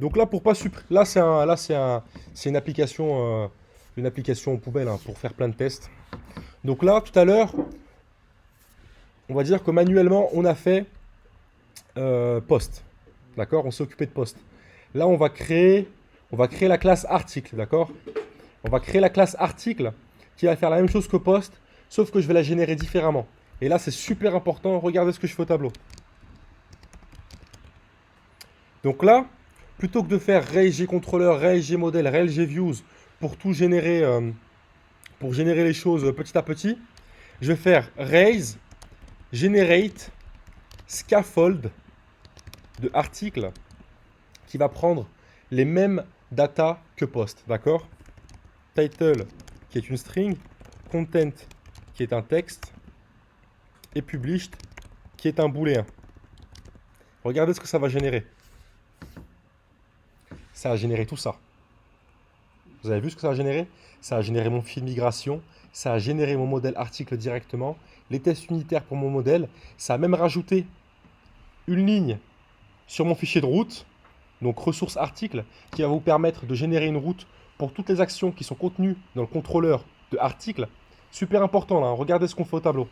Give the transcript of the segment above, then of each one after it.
Donc là, pour pas là, c'est une application poubelle hein, pour faire plein de tests. Donc là, tout à l'heure, on va dire que manuellement, on a fait post. D'accord? On s'est occupé de post. Là, on va créer la classe article. D'accord? On va créer la classe article qui va faire la même chose que post, sauf que je vais la générer différemment. Et là, c'est super important. Regardez ce que je fais au tableau. Donc là, plutôt que de faire raise controller, raise model, raise views pour tout générer, pour générer les choses petit à petit, je vais faire raise generate scaffold de article qui va prendre les mêmes data que post, d'accord? Title qui est une string, content qui est un texte et published qui est un booléen. Regardez ce que ça va générer. Ça a généré tout ça. Vous avez vu ce que ça a généré? Ça a généré mon fil de migration, ça a généré mon modèle article directement, les tests unitaires pour mon modèle, ça a même rajouté une ligne sur mon fichier de route, donc ressources articles, qui va vous permettre de générer une route pour toutes les actions qui sont contenues dans le contrôleur de articles. Super important là, hein. Regardez ce qu'on fait au tableau.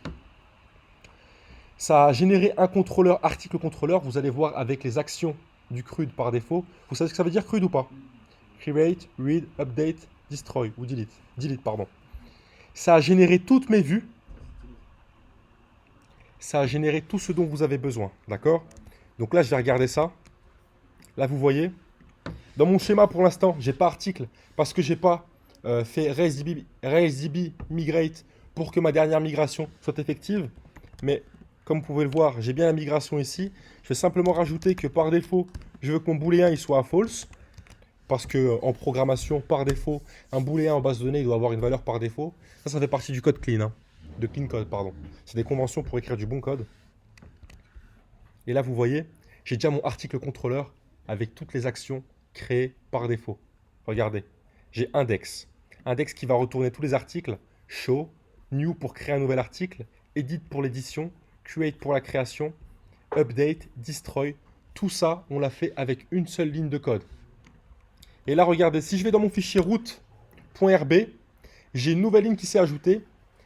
Ça a généré un contrôleur article contrôleur, vous allez voir avec les actions du CRUD par défaut. Vous savez ce que ça veut dire CRUD ou pas? Create, read, update, destroy ou delete. Delete, pardon. Ça a généré toutes mes vues. Ça a généré tout ce dont vous avez besoin. D'accord? Donc là, je vais regarder ça. Là, vous voyez. Dans mon schéma, pour l'instant, j'ai pas article parce que j'ai pas fait RaceDB migrate pour que ma dernière migration soit effective. Mais comme vous pouvez le voir, j'ai bien la migration ici. Je vais simplement rajouter que par défaut, je veux que mon booléen il soit à false. Parce que en programmation, par défaut, un booléen en base de données il doit avoir une valeur par défaut. Ça fait partie du code clean. Hein. De clean code, pardon. C'est des conventions pour écrire du bon code. Et là, vous voyez, j'ai déjà mon article contrôleur avec toutes les actions créées par défaut. Regardez, j'ai index. Index qui va retourner tous les articles. Show, new pour créer un nouvel article, edit pour l'édition, create pour la création, update, destroy. Tout ça, on l'a fait avec une seule ligne de code. Et là, regardez, si je vais dans mon fichier route.rb, j'ai une nouvelle ligne qui s'est ajoutée,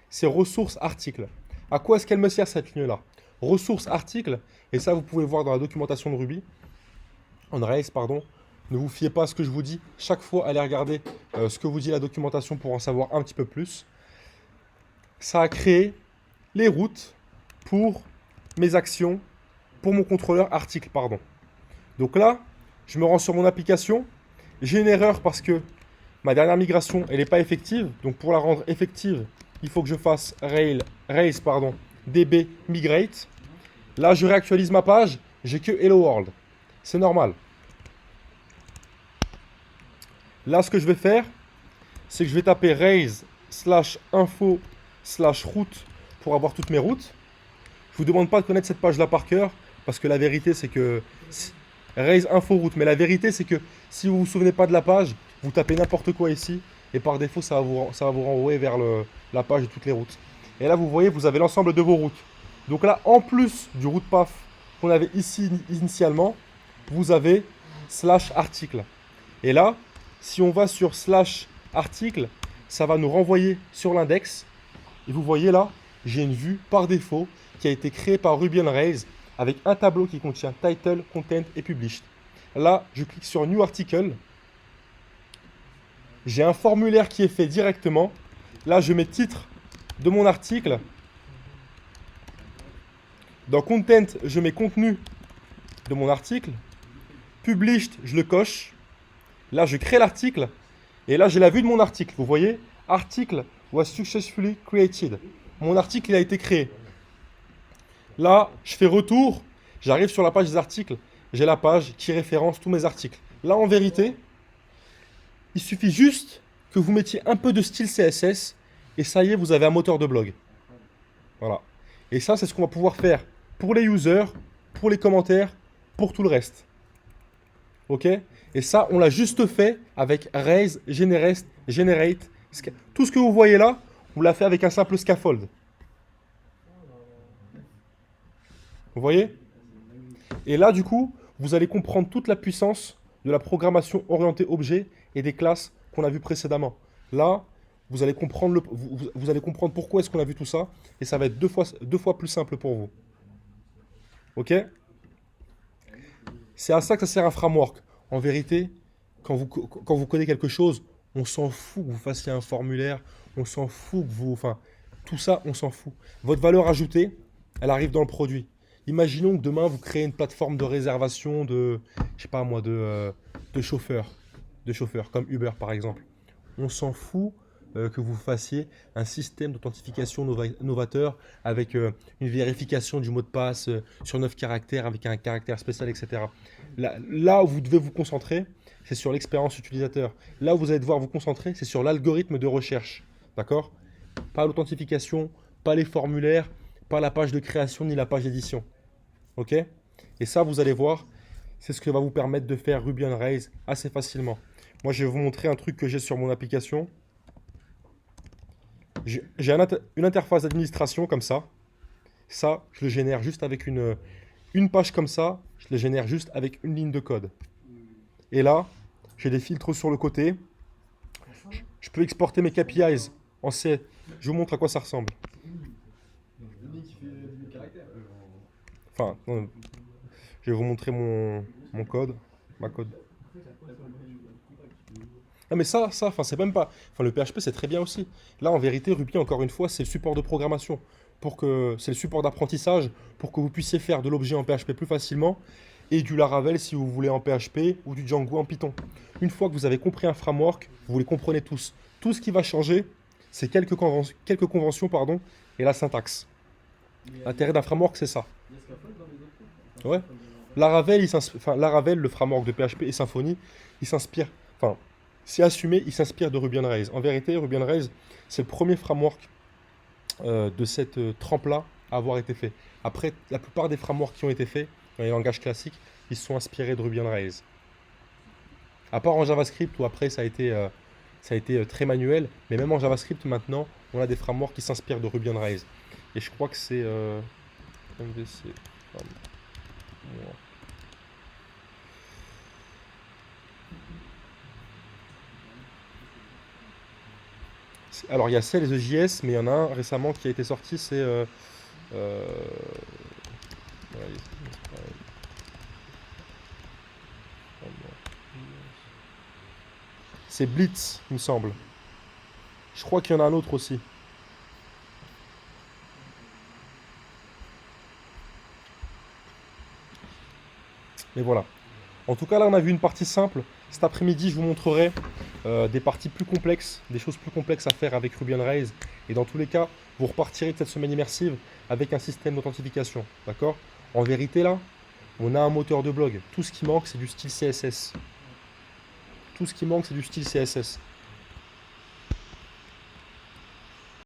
c'est ressources articles. À quoi est-ce qu'elle me sert cette ligne-là? Ressources articles, et ça vous pouvez voir dans la documentation de Ruby, en Rails, pardon. Ne vous fiez pas à ce que je vous dis. Chaque fois, allez regarder ce que vous dit la documentation pour en savoir un petit peu plus. Ça a créé les routes pour mes actions, pour mon contrôleur article, pardon. Donc là, je me rends sur mon application. J'ai une erreur parce que ma dernière migration, elle n'est pas effective. Donc pour la rendre effective, il faut que je fasse Rails, db migrate. Là, je réactualise ma page. J'ai que Hello World. C'est normal. Là, ce que je vais faire, c'est que je vais taper Rails/info/route pour avoir toutes mes routes. Je vous demande pas de connaître cette page-là par cœur, parce que la vérité, c'est que Rails info route. Mais la vérité, c'est que si vous vous souvenez pas de la page, vous tapez n'importe quoi ici, et par défaut, ça va vous renvoyer vers la page de toutes les routes. Et là, vous voyez, vous avez l'ensemble de vos routes. Donc là, en plus du route path qu'on avait ici initialement, vous avez /article. Et là, si on va sur /article, ça va nous renvoyer sur l'index. Et vous voyez là, j'ai une vue par défaut qui a été créée par Ruby on Rails avec un tableau qui contient title, content et published. Là, je clique sur New Article. J'ai un formulaire qui est fait directement. Là, je mets titre de mon article. Dans Content, je mets contenu de mon article. Published, je le coche. Là, je crée l'article. Et là, j'ai la vue de mon article. Vous voyez? Article was successfully created. Mon article, il a été créé. Là, je fais retour. J'arrive sur la page des articles. J'ai la page qui référence tous mes articles. Là, en vérité, il suffit juste que vous mettiez un peu de style CSS. Et ça y est, vous avez un moteur de blog. Voilà. Et ça, c'est ce qu'on va pouvoir faire pour les users, pour les commentaires, pour tout le reste. Ok? Et ça, on l'a juste fait avec Raise, Generate. Tout ce que vous voyez là, on l'a fait avec un simple scaffold. Vous voyez? Et là, du coup, vous allez comprendre toute la puissance de la programmation orientée objet et des classes qu'on a vues précédemment. Là, vous allez comprendre, vous allez comprendre pourquoi est-ce qu'on a vu tout ça, et ça va être deux fois plus simple pour vous. Ok? C'est à ça que ça sert un framework. En vérité, quand vous codez quelque chose, on s'en fout que vous fassiez un formulaire, on s'en fout que vous... Enfin, tout ça, on s'en fout. Votre valeur ajoutée, elle arrive dans le produit. Imaginons que demain, vous créez une plateforme de réservation de, je sais pas moi, de chauffeurs, comme Uber par exemple. On s'en fout que vous fassiez un système d'authentification novateur avec une vérification du mot de passe sur 9 caractères avec un caractère spécial, etc. Là où vous devez vous concentrer, c'est sur l'expérience utilisateur. Là où vous allez devoir vous concentrer, c'est sur l'algorithme de recherche. D'accord? Pas l'authentification, pas les formulaires, pas la page de création ni la page d'édition. Ok? Et ça, vous allez voir, c'est ce que va vous permettre de faire Ruby on Rails assez facilement. Moi, je vais vous montrer un truc que j'ai sur mon application. J'ai une interface d'administration comme ça. Ça, je le génère juste avec une page comme ça. Je le génère juste avec une ligne de code. Et là, j'ai des filtres sur le côté. Je peux exporter mes KPIs en C. Je vous montre à quoi ça ressemble. Enfin, non, je vais vous montrer mon code, ma code. Ah mais ça, enfin c'est même pas. Enfin le PHP c'est très bien aussi. Là en vérité Ruby encore une fois c'est le support de programmation c'est le support d'apprentissage pour que vous puissiez faire de l'objet en PHP plus facilement et du Laravel si vous voulez en PHP ou du Django en Python. Une fois que vous avez compris un framework, vous les comprenez tous. Tout ce qui va changer, c'est quelques conventions pardon et la syntaxe. L'intérêt d'un framework c'est ça. Ouais. Laravel, le framework de PHP et Symfony, il s'inspire, enfin, c'est assumé, il s'inspire de Ruby on Rails. En vérité, Ruby on Rails, c'est le premier framework de cette trempe-là à avoir été fait. Après, la plupart des frameworks qui ont été faits dans les langages classiques, ils se sont inspirés de Ruby on Rails. À part en JavaScript, où après ça a été très manuel, mais même en JavaScript maintenant, on a des frameworks qui s'inspirent de Ruby on Rails. Et je crois que c'est MVC. Alors il y a Sales.js, mais il y en a un récemment qui a été sorti, euh, c'est Blitz, il me semble. Je crois qu'il y en a un autre aussi. Mais voilà. En tout cas, là, on a vu une partie simple. Cet après-midi, je vous montrerai des parties plus complexes, des choses plus complexes à faire avec Ruby on Rails. Et dans tous les cas, vous repartirez de cette semaine immersive avec un système d'authentification. D'accord? En vérité, là, on a un moteur de blog. Tout ce qui manque, c'est du style CSS. Tout ce qui manque, c'est du style CSS.